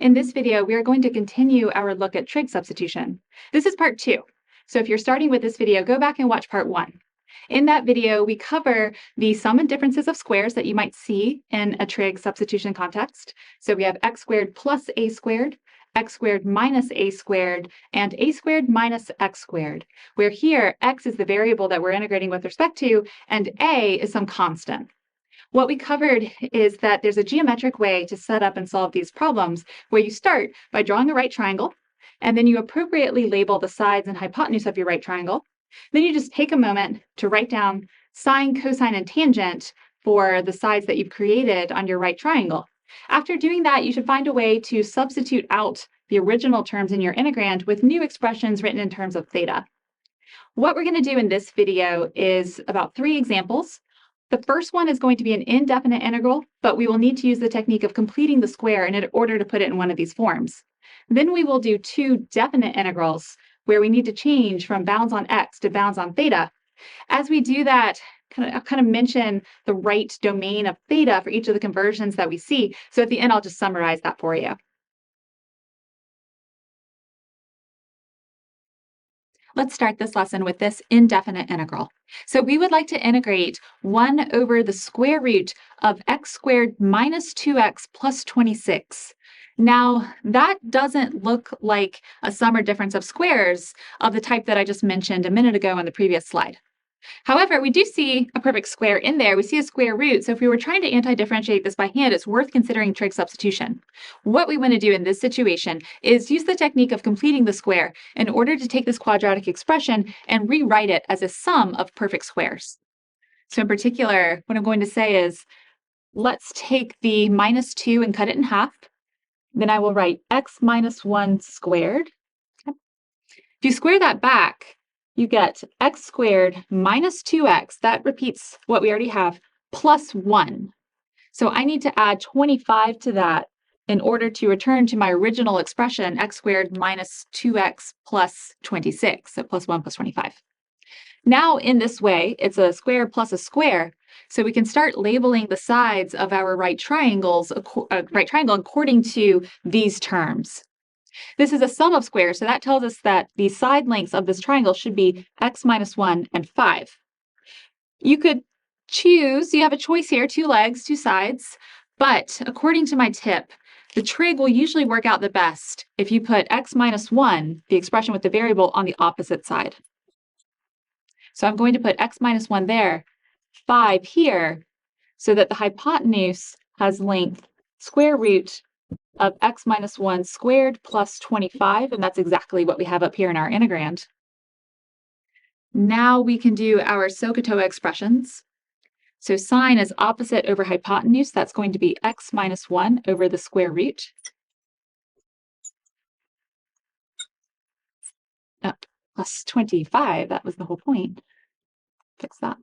In this video, we are going to continue our look at trig substitution. This is part 2. So if you're starting with this video, go back and watch part 1. In that video, we cover the sum and differences of squares that you might see in a trig substitution context. So we have x squared plus a squared, x squared minus a squared, and a squared minus x squared, where here x is the variable that we're integrating with respect to, and a is some constant. What we covered is that there's a geometric way to set up and solve these problems where you start by drawing a right triangle, and then you appropriately label the sides and hypotenuse of your right triangle. Then you just take a moment to write down sine, cosine, and tangent for the sides that you've created on your right triangle. After doing that, you should find a way to substitute out the original terms in your integrand with new expressions written in terms of theta. What we're going to do in this video is about 3 examples. The first one is going to be an indefinite integral, but we will need to use the technique of completing the square in order to put it in one of these forms. Then we will do 2 definite integrals, where we need to change from bounds on x to bounds on theta. As we do that, I'll kind of mention the right domain of theta for each of the conversions that we see. So at the end, I'll just summarize that for you. Let's start this lesson with this indefinite integral. So we would like to integrate 1 over the square root of x squared minus 2x plus 26. Now, that doesn't look like a sum or difference of squares of the type that I just mentioned a minute ago on the previous slide. However, we do see a perfect square in there. We see a square root. So if we were trying to anti-differentiate this by hand, it's worth considering trig substitution. What we want to do in this situation is use the technique of completing the square in order to take this quadratic expression and rewrite it as a sum of perfect squares. So in particular, what I'm going to say is, let's take the minus 2 and cut it in half. Then I will write x minus 1 squared. If you square that back, you get x squared minus 2x, that repeats what we already have, plus 1. So I need to add 25 to that in order to return to my original expression, x squared minus 2x plus 26, so plus 1 plus 25. Now in this way, it's a square plus a square, so we can start labeling the sides of our right triangle according to these terms. This is a sum of squares, so that tells us that the side lengths of this triangle should be x minus 1 and 5. You could choose, you have a choice here, 2 legs, 2 sides, but according to my tip, the trig will usually work out the best if you put x minus 1, the expression with the variable, on the opposite side. So I'm going to put x minus 1 there, 5 here, so that the hypotenuse has length square root of x minus 1 squared plus 25, and that's exactly what we have up here in our integrand. Now we can do our SOHCAHTOA expressions. So sine is opposite over hypotenuse. That's going to be x minus 1 over the square root. Plus 25, that was the whole point. Fix that.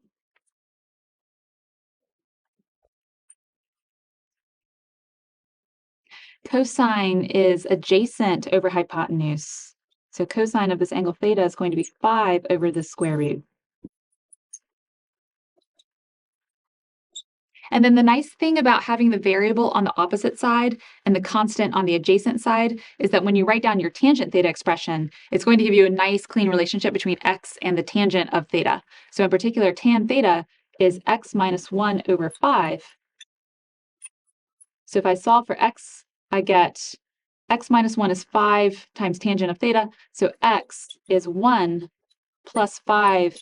Cosine is adjacent over hypotenuse. So cosine of this angle theta is going to be 5 over the square root. And then the nice thing about having the variable on the opposite side and the constant on the adjacent side is that when you write down your tangent theta expression, it's going to give you a nice clean relationship between x and the tangent of theta. So in particular, tan theta is x minus 1 over 5. So if I solve for x, I get x minus 1 is 5 times tangent of theta. So x is 1 plus 5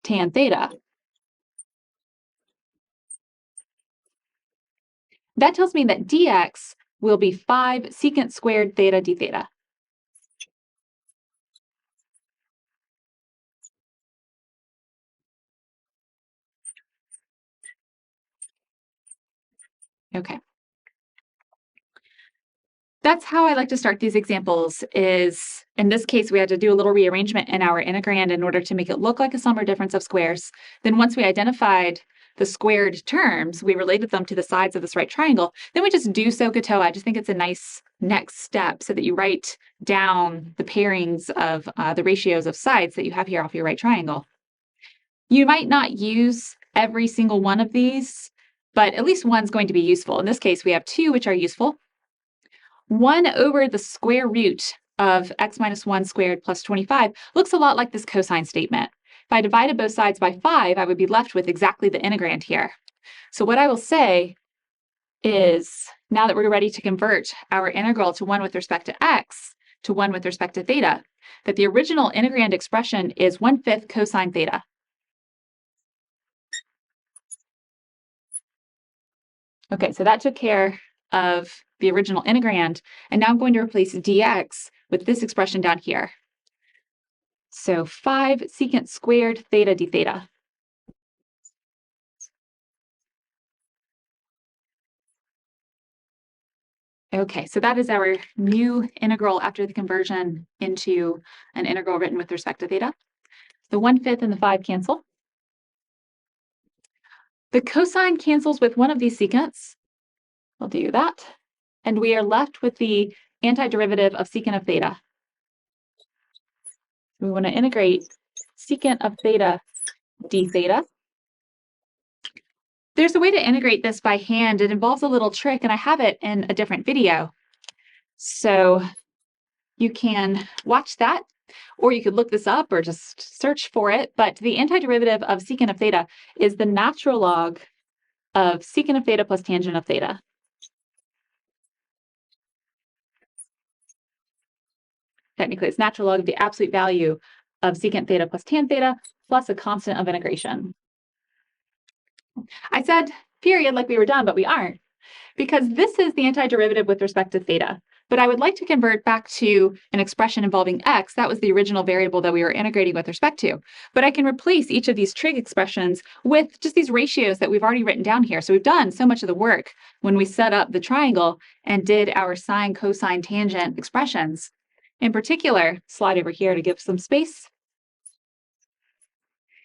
tan theta. That tells me that dx will be 5 secant squared theta d theta. Okay. That's how I like to start these examples. Is in this case, we had to do a little rearrangement in our integrand in order to make it look like a sum or difference of squares. Then once we identified the squared terms, we related them to the sides of this right triangle. Then we just do SOHCAHTOA. I just think it's a nice next step so that you write down the pairings of the ratios of sides that you have here off your right triangle. You might not use every single one of these, but at least one's going to be useful. In this case, we have 2 which are useful. 1 over the square root of x minus 1 squared plus 25 looks a lot like this cosine statement. If I divided both sides by 5, I would be left with exactly the integrand here. So what I will say is, now that we're ready to convert our integral to 1 with respect to x to 1 with respect to theta, that the original integrand expression is 1/5 cosine theta. Okay, so that took care of the original integrand, and now I'm going to replace dx with this expression down here. So 5 secant squared theta d theta. Okay, so that is our new integral after the conversion into an integral written with respect to theta. The 1/5 and the 5 cancel. The cosine cancels with one of these secants. We'll do that. And we are left with the antiderivative of secant of theta. We want to integrate secant of theta d theta. There's a way to integrate this by hand. It involves a little trick, and I have it in a different video. So you can watch that, or you could look this up or just search for it. But the antiderivative of secant of theta is the natural log of secant of theta plus tangent of theta. Technically, it's natural log of the absolute value of secant theta plus tan theta plus a constant of integration. I said period like we were done, but we aren't, because this is the antiderivative with respect to theta. But I would like to convert back to an expression involving x. That was the original variable that we were integrating with respect to. But I can replace each of these trig expressions with just these ratios that we've already written down here. So we've done so much of the work when we set up the triangle and did our sine, cosine, tangent expressions. In particular, slide over here to give some space.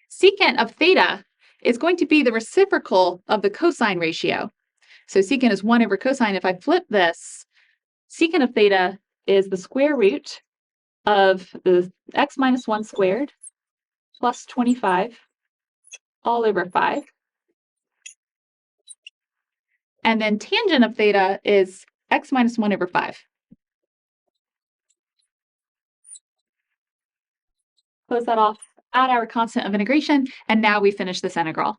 Secant of theta is going to be the reciprocal of the cosine ratio. So secant is 1 over cosine. If I flip this, secant of theta is the square root of the x minus 1 squared plus 25 all over 5. And then tangent of theta is x minus 1 over 5. Close that off, add our constant of integration, and now we finish this integral.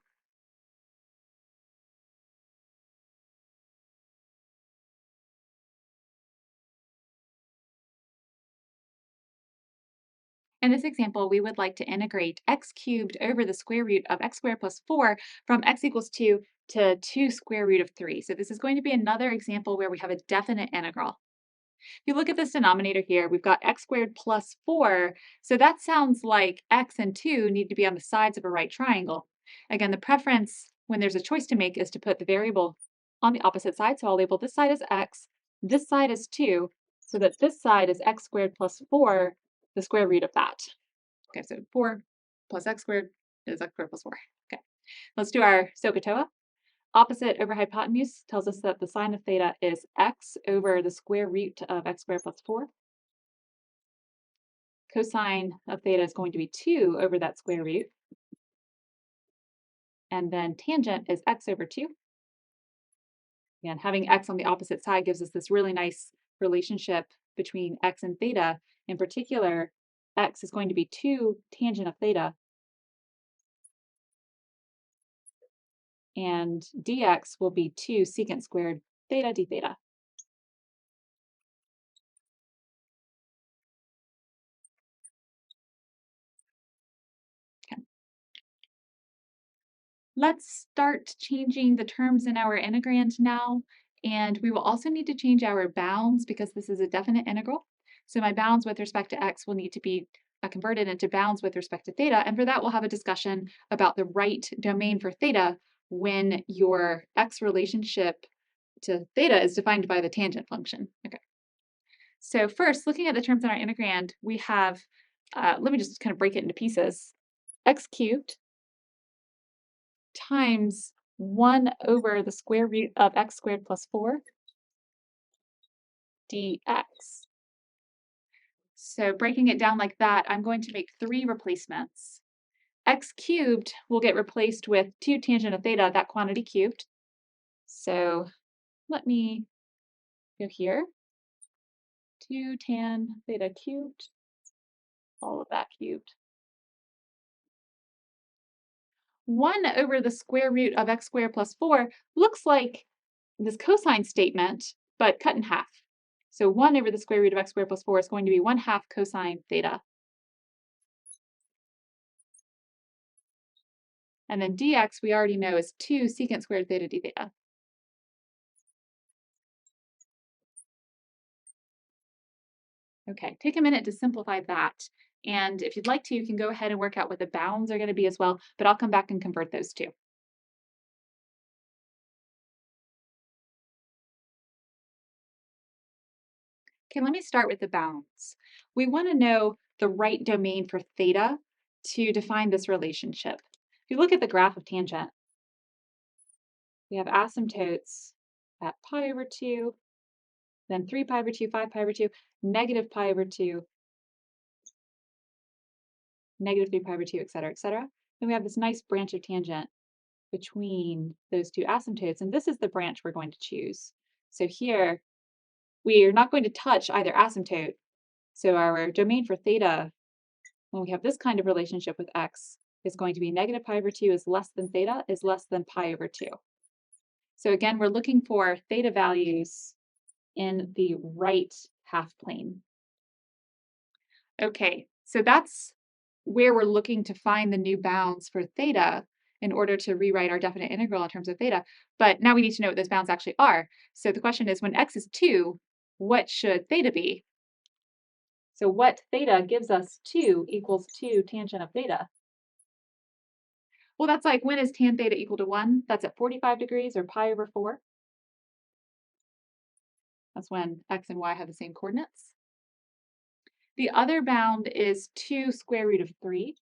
In this example, we would like to integrate x cubed over the square root of x squared plus 4 from x equals 2 to 2 square root of 3. So this is going to be another example where we have a definite integral. If you look at this denominator here, we've got x squared plus 4. So that sounds like x and 2 need to be on the sides of a right triangle. Again, the preference when there's a choice to make is to put the variable on the opposite side. So I'll label this side as x, this side is 2, so that this side is x squared plus 4, the square root of that. Okay, so 4 plus x squared is x squared plus 4. Okay, let's do our SOHCAHTOA. Opposite over hypotenuse tells us that the sine of theta is x over the square root of x squared plus 4. Cosine of theta is going to be 2 over that square root. And then tangent is x over 2. And having x on the opposite side gives us this really nice relationship between x and theta. In particular, x is going to be 2 tangent of theta, and dx will be 2 secant squared theta d theta. Okay. Let's start changing the terms in our integrand now, and we will also need to change our bounds because this is a definite integral. So my bounds with respect to x will need to be converted into bounds with respect to theta, and for that we'll have a discussion about the right domain for theta when your x relationship to theta is defined by the tangent function. Okay. So first, looking at the terms in our integrand, we have, let me just kind of break it into pieces, x cubed times 1 over the square root of x squared plus 4 dx. So breaking it down like that, I'm going to make 3 replacements. X cubed will get replaced with 2 tangent of theta, that quantity cubed. So let me go here. 2 tan theta cubed, all of that cubed. 1 over the square root of x squared plus 4 looks like this cosine statement, but cut in half. So 1 over the square root of x squared plus 4 is going to be 1/2 cosine theta. And then dx we already know is 2 secant squared theta d theta. Okay, take a minute to simplify that. And if you'd like to, you can go ahead and work out what the bounds are going to be as well, but I'll come back and convert those two. Okay, let me start with the bounds. We want to know the right domain for theta to define this relationship. If you look at the graph of tangent, we have asymptotes at pi over 2, then 3 pi over 2, 5 pi over 2, negative pi over 2, negative 3 pi over 2, et cetera, et cetera. Then we have this nice branch of tangent between those two asymptotes, and this is the branch we're going to choose. So here, we are not going to touch either asymptote. So our domain for theta, when we have this kind of relationship with x, is going to be negative pi over 2 is less than theta is less than pi over 2. So again, we're looking for theta values in the right half plane. Okay, so that's where we're looking to find the new bounds for theta in order to rewrite our definite integral in terms of theta. But now we need to know what those bounds actually are. So the question is, when x is 2, what should theta be? So what theta gives us 2 equals 2 tangent of theta? Well, that's like, when is tan theta equal to 1? That's at 45 degrees or pi over 4. That's when x and y have the same coordinates. The other bound is 2 square root of 3.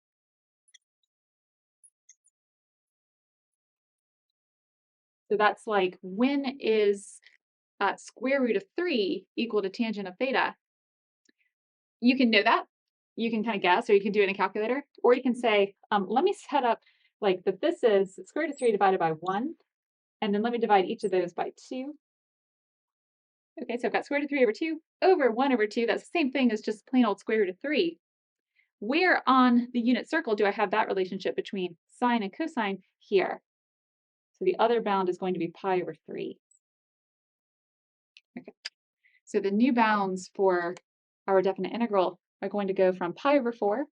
So that's like, when is square root of 3 equal to tangent of theta? You can know that. You can kind of guess, or you can do it in a calculator. Or you can say, let me set up like that this is square root of 3 divided by 1. And then let me divide each of those by 2. Okay, so I've got square root of 3 over 2 over 1 over 2. That's the same thing as just plain old square root of 3. Where on the unit circle do I have that relationship between sine and cosine? Here. So the other bound is going to be pi over 3. Okay. So the new bounds for our definite integral are going to go from pi over 4,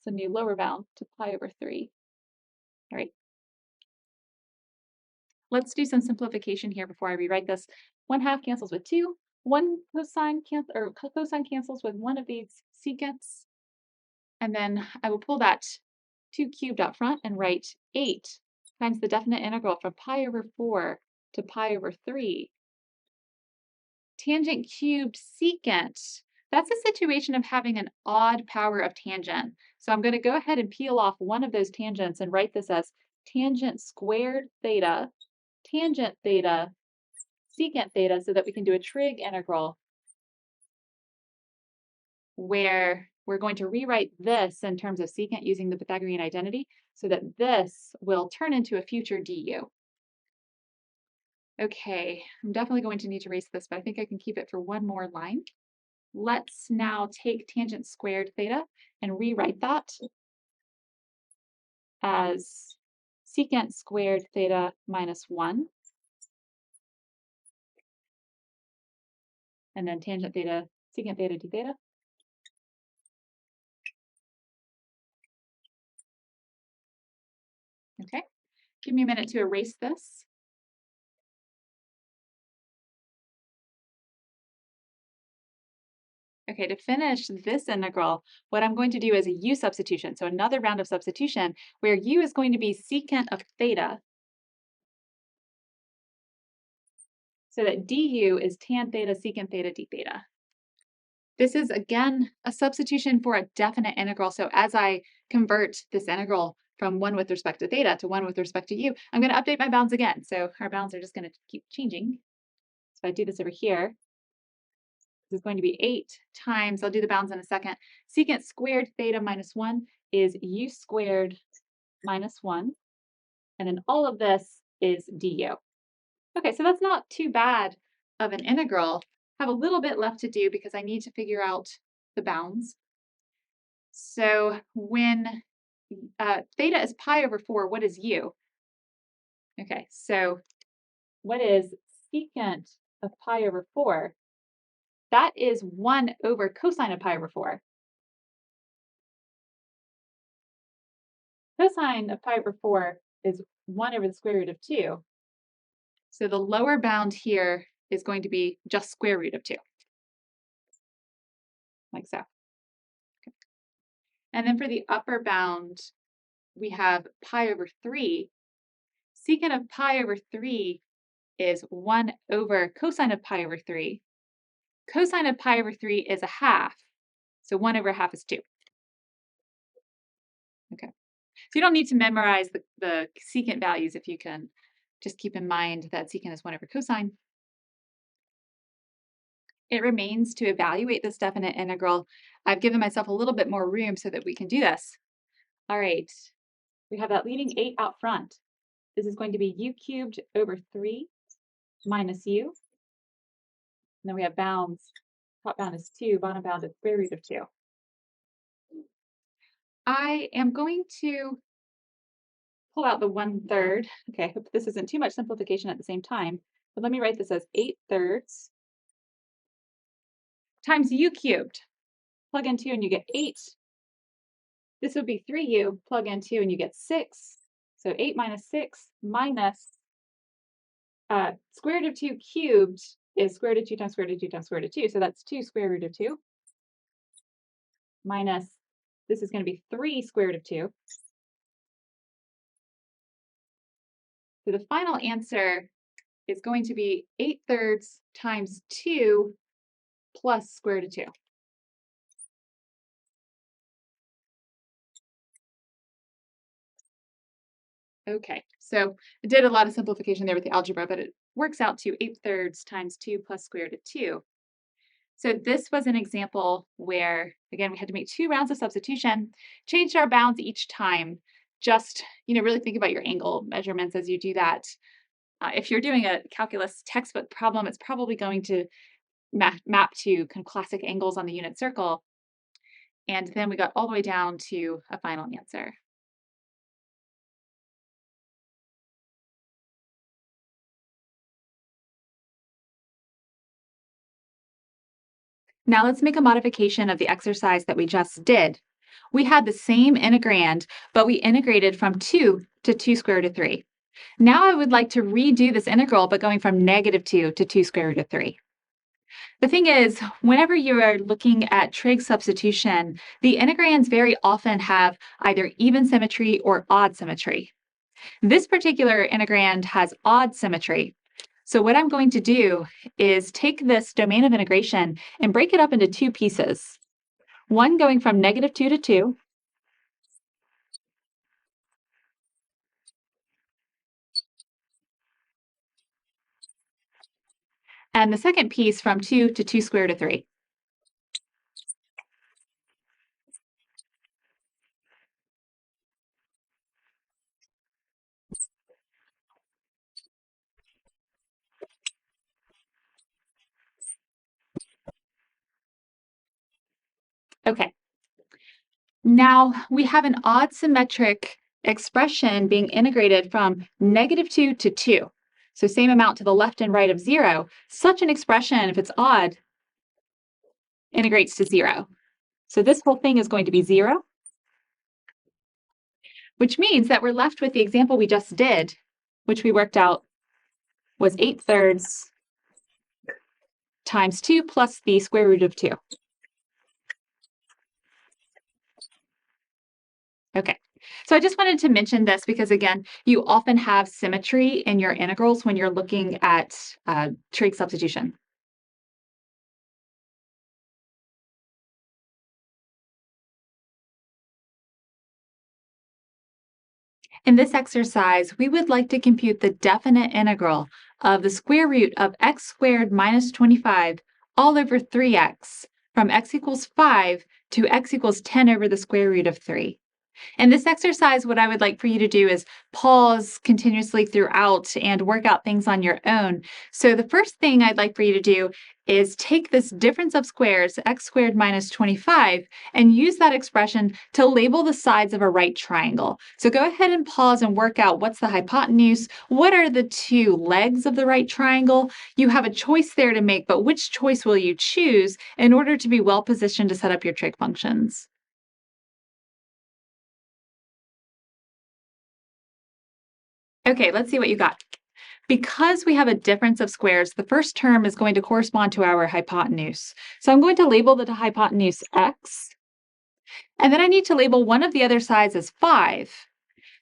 so new lower bound, to pi over 3. All right. Let's do some simplification here before I rewrite this. 1/2 cancels with 2. Cosine cancels with one of these secants. And then I will pull that 2 cubed out front and write 8 times the definite integral from pi over 4 to pi over 3. Tangent cubed secant. That's a situation of having an odd power of tangent. So I'm going to go ahead and peel off one of those tangents and write this as tangent squared theta, tangent theta, secant theta, so that we can do a trig integral where we're going to rewrite this in terms of secant using the Pythagorean identity so that this will turn into a future du. Okay, I'm definitely going to need to erase this, but I think I can keep it for one more line. Let's now take tangent squared theta and rewrite that as secant squared theta minus 1. And then tangent theta, secant theta d theta. Okay, give me a minute to erase this. Okay, to finish this integral, what I'm going to do is a u substitution. So another round of substitution where u is going to be secant of theta. So that du is tan theta secant theta d theta. This is, again, a substitution for a definite integral. So as I convert this integral from 1 with respect to theta to 1 with respect to u, I'm going to update my bounds again. So our bounds are just going to keep changing. So if I do this over here, this is going to be 8 times, I'll do the bounds in a second, secant squared theta minus 1 is u squared minus 1. And then all of this is du. Okay, so that's not too bad of an integral. have a little bit left to do because I need to figure out the bounds. So when theta is pi over 4, what is u? Okay, so what is secant of pi over 4? That is 1 over cosine of pi over 4. Cosine of pi over 4 is 1 over the square root of 2. So the lower bound here is going to be just square root of 2, like so. Okay. And then for the upper bound, we have pi over 3. Secant of pi over 3 is 1 over cosine of pi over 3. Cosine of pi over 3 is a half, so 1 over a half is 2. Okay, so you don't need to memorize the secant values if you can just keep in mind that secant is 1 over cosine. It remains to evaluate this definite integral. I've given myself a little bit more room so that we can do this. All right, we have that leading 8 out front. This is going to be u cubed over 3 minus u. And then we have bounds. Top bound is 2, bottom bound is square root of 2. I am going to pull out the 1/3. Okay, I hope this isn't too much simplification at the same time. But let me write this as 8/3 times u cubed. Plug in 2 and you get 8. This would be 3u. Plug in 2 and you get 6. So 8 minus 6 minus square root of 2 cubed is square root of 2 times square root of 2 times square root of 2. So that's 2 square root of 2 minus, this is going to be 3 square root of 2. So the final answer is going to be 8/3 times 2 plus square root of 2. Okay, so I did a lot of simplification there with the algebra, but it works out to 8/3 times 2 plus square root of 2. So this was an example where, again, we had to make 2 rounds of substitution, changed our bounds each time. Just, really think about your angle measurements as you do that. If you're doing a calculus textbook problem, it's probably going to map to kind of classic angles on the unit circle. And then we got all the way down to a final answer. Now let's make a modification of the exercise that we just did. We had the same integrand, but we integrated from 2 to 2 square root of 3. Now I would like to redo this integral, but going from -2 to 2 square root of 3. The thing is, whenever you are looking at trig substitution, the integrands very often have either even symmetry or odd symmetry. This particular integrand has odd symmetry. So what I'm going to do is take this domain of integration and break it up into 2 pieces. One going from -2 to 2, and the second piece from 2 to 2 square root of 3. Okay. Now we have an odd symmetric expression being integrated from -2 to 2. So same amount to the left and right of 0. Such an expression, if it's odd, integrates to 0. So this whole thing is going to be 0, which means that we're left with the example we just did, which we worked out was 8/3 times 2 plus the square root of 2. Okay, so I just wanted to mention this because, again, you often have symmetry in your integrals when you're looking at trig substitution. In this exercise, we would like to compute the definite integral of the square root of x squared minus 25 all over 3x from x equals 5 to x equals 10 over the square root of 3. In this exercise, what I would like for you to do is pause continuously throughout and work out things on your own. So the first thing I'd like for you to do is take this difference of squares, x squared minus 25, and use that expression to label the sides of a right triangle. So go ahead and pause and work out what's the hypotenuse, what are the two legs of the right triangle. You have a choice there to make, but which choice will you choose in order to be well positioned to set up your trig functions? Okay, let's see what you got. Because we have a difference of squares, the first term is going to correspond to our hypotenuse. So I'm going to label the hypotenuse x, and then I need to label one of the other sides as 5.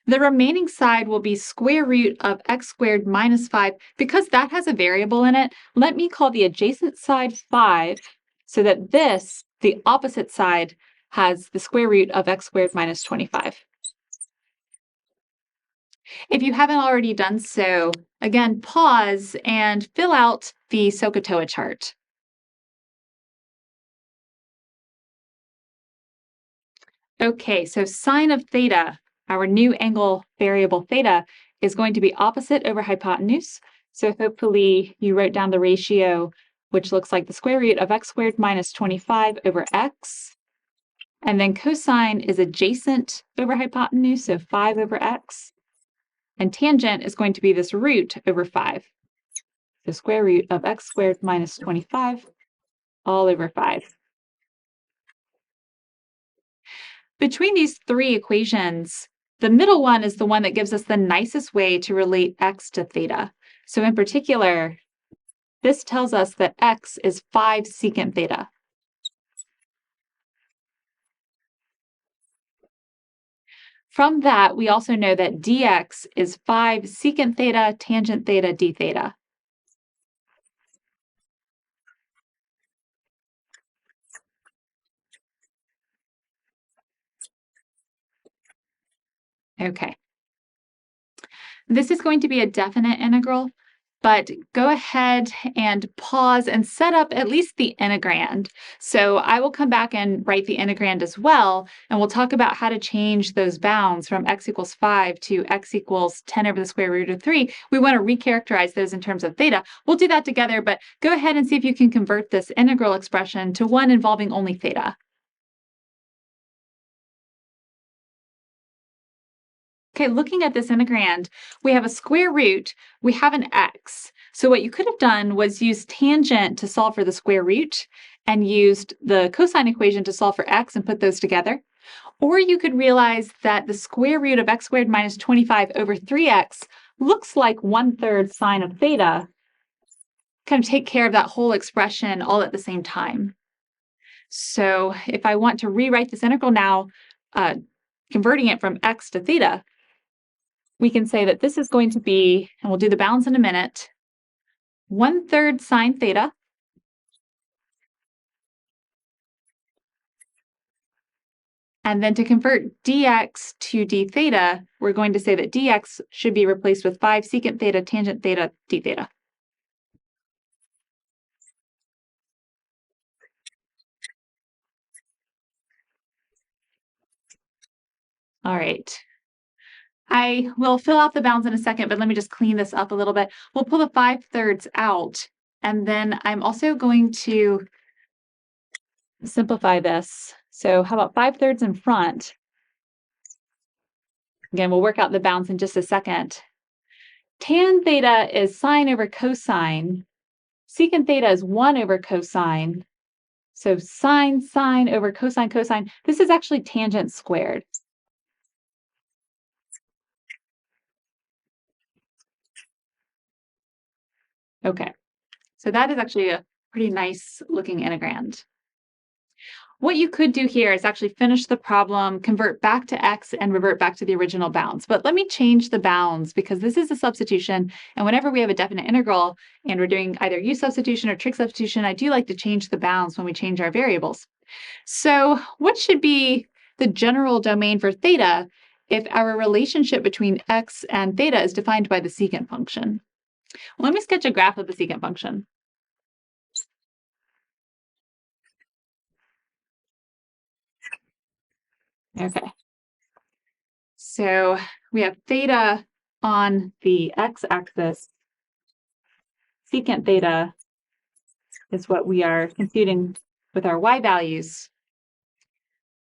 The remaining side will be square root of x squared minus 5. Because that has a variable in it, let me call the adjacent side 5 so that this, the opposite side, has the square root of x squared minus 25. If you haven't already done so, again, pause and fill out the SOHCAHTOA chart. Okay, so sine of theta, our new angle variable theta, is going to be opposite over hypotenuse. So hopefully you wrote down the ratio, which looks like the square root of x squared minus 25 over x. And then cosine is adjacent over hypotenuse, so 5 over x. And tangent is going to be this root over 5. The square root of x squared minus 25 all over 5. Between these three equations, the middle one is the one that gives us the nicest way to relate x to theta. So in particular, this tells us that x is 5 secant theta. From that, we also know that dx is 5 secant theta tangent theta d theta. Okay. This is going to be a definite integral, but go ahead and pause and set up at least the integrand. So I will come back and write the integrand as well, and we'll talk about how to change those bounds from x equals 5 to x equals 10 over the square root of 3. We want to recharacterize those in terms of theta. We'll do that together, but go ahead and see if you can convert this integral expression to one involving only theta. Okay, looking at this integrand, we have a square root, we have an x. So what you could have done was use tangent to solve for the square root and used the cosine equation to solve for x and put those together. Or you could realize that the square root of x squared minus 25 over 3x looks like 1/3 sine of theta, kind of take care of that whole expression all at the same time. So if I want to rewrite this integral now, converting it from x to theta, we can say that this is going to be, and we'll do the balance in a minute, 1/3 sine theta and then to convert dx to d theta, we're going to say that dx should be replaced with 5 secant theta tangent theta d theta. All right. I will fill out the bounds in a second, but let me just clean this up a little bit. We'll pull the 5/3 out, and then I'm also going to simplify this. So how about 5/3 in front? Again, we'll work out the bounds in just a second. Tan theta is sine over cosine. Secant theta is 1 over cosine. So sine, sine over cosine, cosine. This is actually tangent squared. Okay, so that is actually a pretty nice looking integrand. What you could do here is actually finish the problem, convert back to x, and revert back to the original bounds. But let me change the bounds because this is a substitution. And whenever we have a definite integral and we're doing either u substitution or trig substitution, I do like to change the bounds when we change our variables. So what should be the general domain for theta if our relationship between x and theta is defined by the secant function? Well, let me sketch a graph of the secant function. Okay. So we have theta on the x-axis. Secant theta is what we are computing with our y values.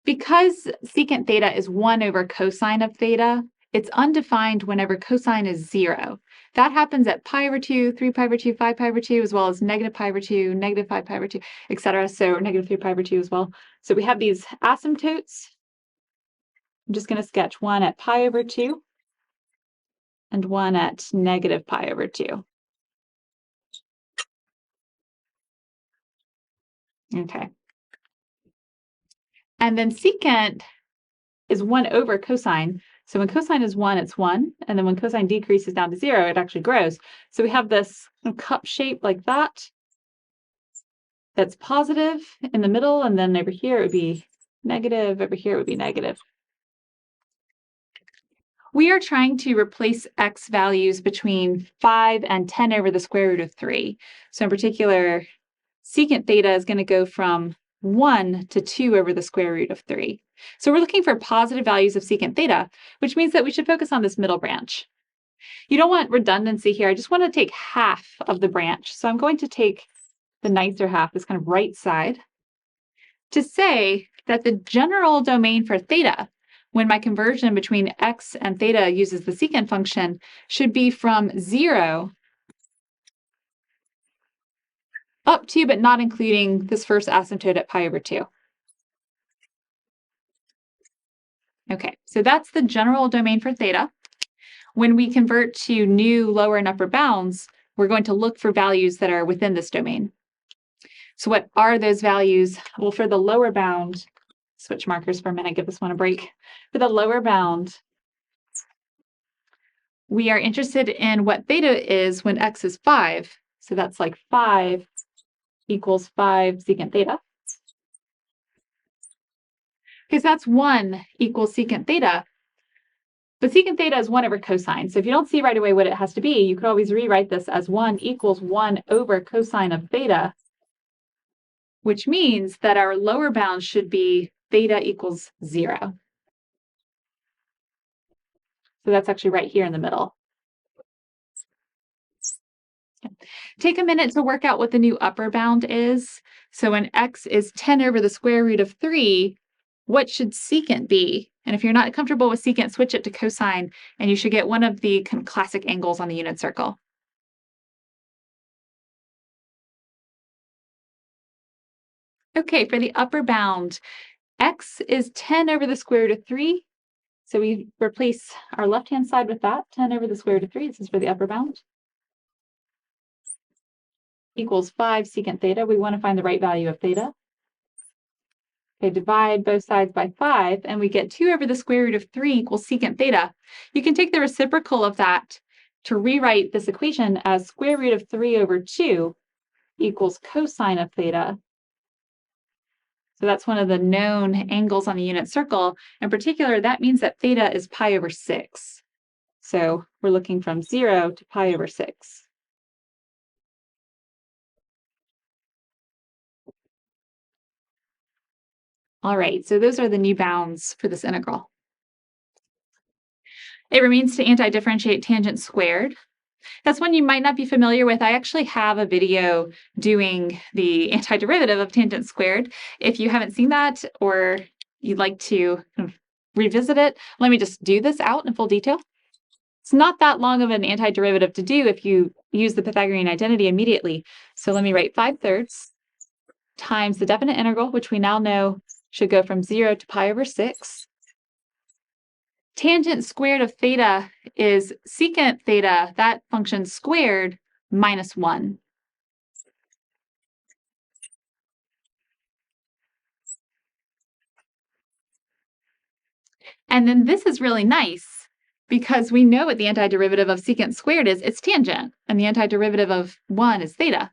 Because secant theta is 1 over cosine of theta, it's undefined whenever cosine is 0. That happens at pi over 2, 3 pi over 2, 5 pi over 2, as well as negative pi over 2, negative 5 pi over 2, etc. So negative 3 pi over 2 as well. So we have these asymptotes. I'm just going to sketch one at pi over 2 and one at negative pi over 2. Okay. And then secant is 1 over cosine. So when cosine is 1, it's 1. And then when cosine decreases down to 0, it actually grows. So we have this cup shape like that. That's positive in the middle. And then over here, it would be negative. Over here, it would be negative. We are trying to replace x values between 5 and 10 over the square root of 3. So in particular, secant theta is going to go from 1 to 2 over the square root of 3. So we're looking for positive values of secant theta, which means that we should focus on this middle branch. You don't want redundancy here. I just want to take half of the branch. So I'm going to take the nicer half, this kind of right side, to say that the general domain for theta, when my conversion between x and theta uses the secant function, should be from 0 up to, but not including, this first asymptote at pi over 2. Okay, so that's the general domain for theta. When we convert to new lower and upper bounds, we're going to look for values that are within this domain. So what are those values? Well, for the lower bound, switch markers for a minute, give this one a break. For the lower bound, we are interested in what theta is when x is 5. So that's like 5 equals 5 secant theta. Because that's 1 equals secant theta. But secant theta is 1 over cosine. So if you don't see right away what it has to be, you could always rewrite this as 1 equals 1 over cosine of theta, which means that our lower bound should be theta equals 0. So that's actually right here in the middle. Take a minute to work out what the new upper bound is. So when x is 10 over the square root of 3, what should secant be? And if you're not comfortable with secant, switch it to cosine, and you should get one of the classic angles on the unit circle. Okay, for the upper bound, x is 10 over the square root of 3. So we replace our left-hand side with that, 10 over the square root of 3. This is for the upper bound. Equals 5 secant theta. We want to find the right value of theta. Okay, divide both sides by 5, and we get 2 over the square root of 3 equals secant theta. You can take the reciprocal of that to rewrite this equation as square root of 3 over 2 equals cosine of theta. So that's one of the known angles on the unit circle. In particular, that means that theta is pi over 6. So we're looking from 0 to pi over 6. All right, so those are the new bounds for this integral. It remains to anti-differentiate tangent squared. That's one you might not be familiar with. I actually have a video doing the antiderivative of tangent squared. If you haven't seen that or you'd like to kind of revisit it, let me just do this out in full detail. It's not that long of an antiderivative to do if you use the Pythagorean identity immediately. So let me write 5/3 times the definite integral, which we now know should go from 0 to pi over 6. Tangent squared of theta is secant theta, that function squared, minus 1. And then this is really nice because we know what the antiderivative of secant squared is. It's tangent, and the antiderivative of 1 is theta.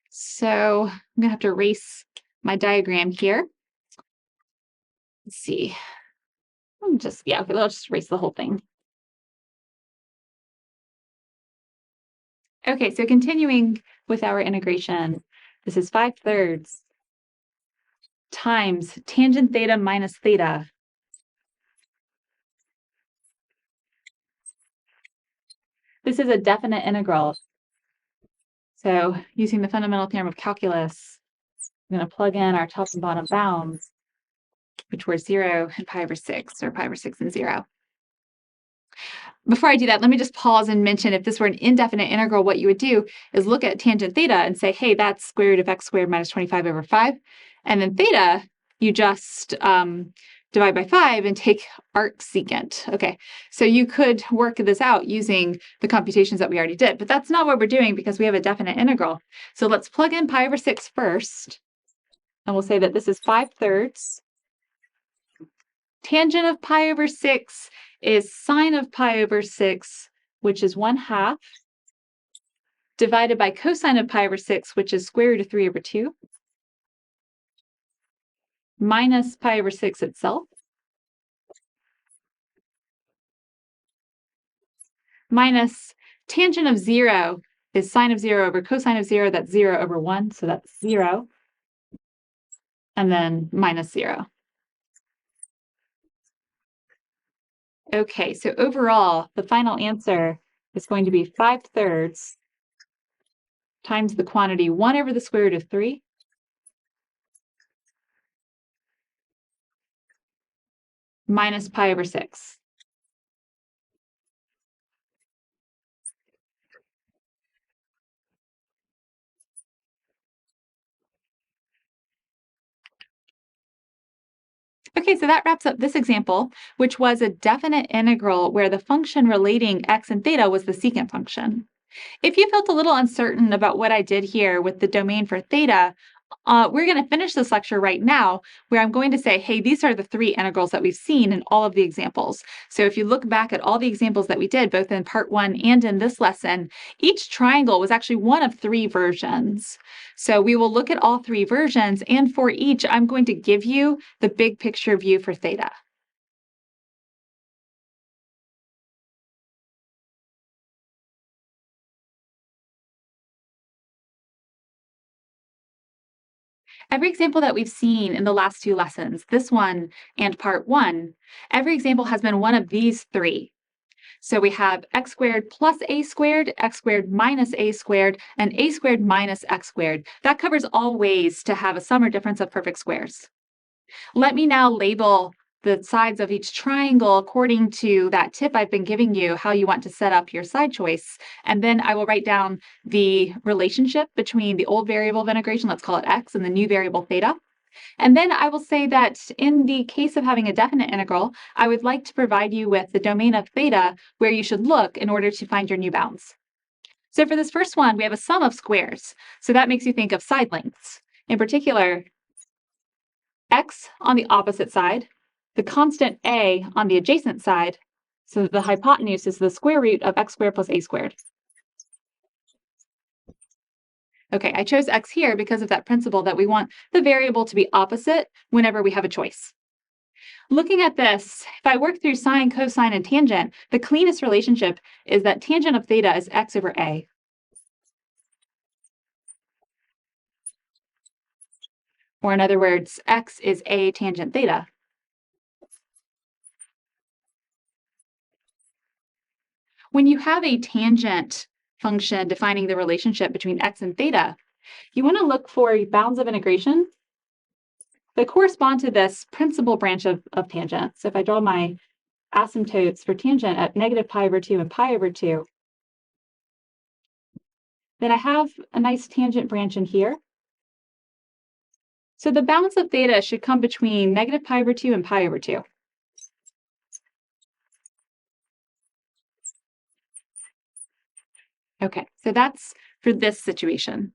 So I'm going to have to erase my diagram here. Let's see. Okay, let's just erase the whole thing. Okay, so continuing with our integration, this is 5/3 times tangent theta minus theta This is a definite integral. So using the fundamental theorem of calculus, I'm going to plug in our top and bottom bounds, which were 0 and pi over 6, or pi over 6 and 0. Before I do that, let me just pause and mention if this were an indefinite integral, what you would do is look at tangent theta and say, hey, that's square root of x squared minus 25 over 5. And then theta, you just divide by 5 and take arc secant. Okay, so you could work this out using the computations that we already did, but that's not what we're doing because we have a definite integral. So let's plug in pi over 6 first, and we'll say that this is 5/3. Tangent of pi over 6 is sine of pi over 6, which is 1/2, divided by cosine of pi over 6, which is square root of 3 over 2, minus pi over 6 itself, minus tangent of 0 is sine of 0 over cosine of 0, that's 0 over 1, so that's 0, and then minus 0. Okay, so overall, the final answer is going to be 5/3 times the quantity 1 over the square root of 3 minus pi over 6. Okay, so that wraps up this example, which was a definite integral where the function relating x and theta was the secant function. If you felt a little uncertain about what I did here with the domain for theta, we're going to finish this lecture right now where I'm going to say, hey, these are the 3 integrals that we've seen in all of the examples. So if you look back at all the examples that we did, both in part 1 and in this lesson, each triangle was actually one of 3 versions. So we will look at all 3 versions, and for each, I'm going to give you the big picture view for theta. Every example that we've seen in the last 2 lessons, this one and part 1, every example has been one of these 3. So we have x squared plus a squared, x squared minus a squared, and a squared minus x squared. That covers all ways to have a sum or difference of perfect squares. Let me now label the sides of each triangle according to that tip I've been giving you, how you want to set up your side choice. And then I will write down the relationship between the old variable of integration, let's call it x, and the new variable theta. And then I will say that in the case of having a definite integral, I would like to provide you with the domain of theta where you should look in order to find your new bounds. So for this first one, we have a sum of squares. So that makes you think of side lengths. In particular, x on the opposite side, the constant a on the adjacent side, so the hypotenuse is the square root of x squared plus a squared. Okay, I chose x here because of that principle that we want the variable to be opposite whenever we have a choice. Looking at this, if I work through sine, cosine, and tangent, the cleanest relationship is that tangent of theta is x over a. Or in other words, x is a tangent theta. When you have a tangent function defining the relationship between x and theta, you want to look for bounds of integration that correspond to this principal branch of tangent. So if I draw my asymptotes for tangent at negative pi over 2 and pi over 2, then I have a nice tangent branch in here. So the bounds of theta should come between negative pi over 2 and pi over 2. Okay, so that's for this situation.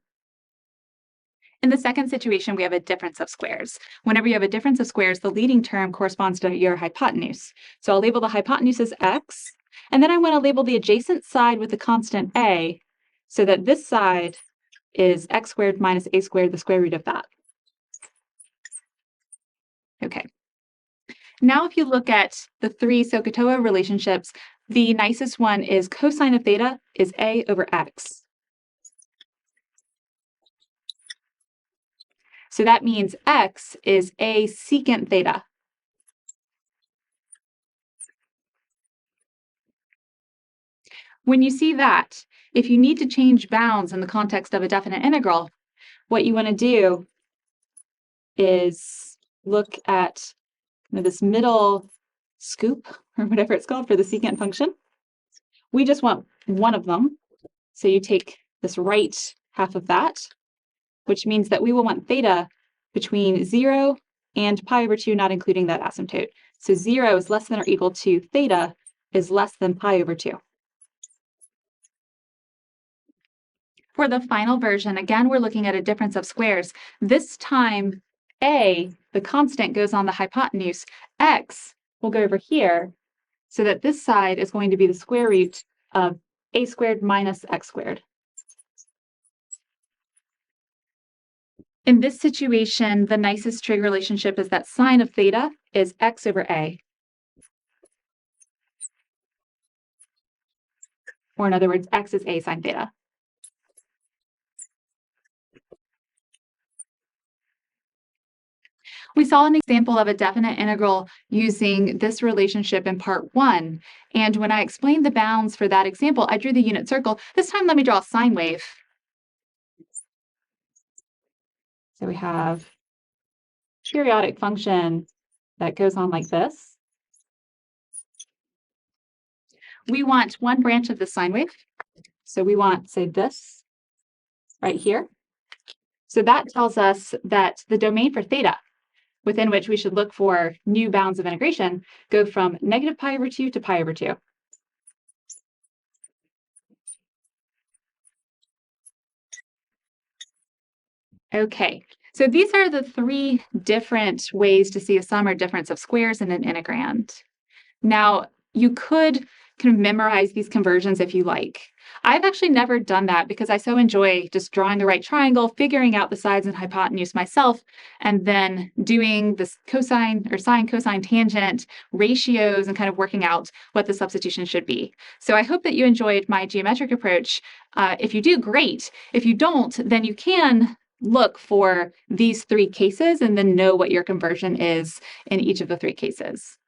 In the second situation, we have a difference of squares. Whenever you have a difference of squares, the leading term corresponds to your hypotenuse. So I'll label the hypotenuse as x, and then I want to label the adjacent side with the constant a, so that this side is x squared minus a squared, the square root of that. Okay. Now if you look at the 3 SOHCAHTOA relationships, the nicest one is cosine of theta is a over x. So that means x is a secant theta. When you see that, if you need to change bounds in the context of a definite integral, what you want to do is look at this middle scoop, or whatever it's called, for the secant function. We just want one of them. So you take this right half of that, which means that we will want theta between 0 and pi over 2, not including that asymptote. So 0 is less than or equal to theta is less than pi over 2. For the final version, again, we're looking at a difference of squares. This time, a, the constant, goes on the hypotenuse. X will go over here, so that this side is going to be the square root of a squared minus x squared. In this situation, the nicest trig relationship is that sine of theta is x over a. Or in other words, x is a sine theta. We saw an example of a definite integral using this relationship in part 1. And when I explained the bounds for that example, I drew the unit circle. This time, let me draw a sine wave. So we have a periodic function that goes on like this. We want one branch of the sine wave. So we want, say, this right here. So that tells us that the domain for theta, within which we should look for new bounds of integration, go from negative pi over 2 to pi over 2. Okay, so these are the 3 different ways to see a sum or difference of squares in an integrand. Now, you could kind of memorize these conversions if you like. I've actually never done that because I so enjoy just drawing the right triangle, figuring out the sides and hypotenuse myself, and then doing this cosine or sine cosine tangent ratios and kind of working out what the substitution should be. So I hope that you enjoyed my geometric approach. If you do, great. If you don't, then you can look for these 3 cases and then know what your conversion is in each of the 3 cases.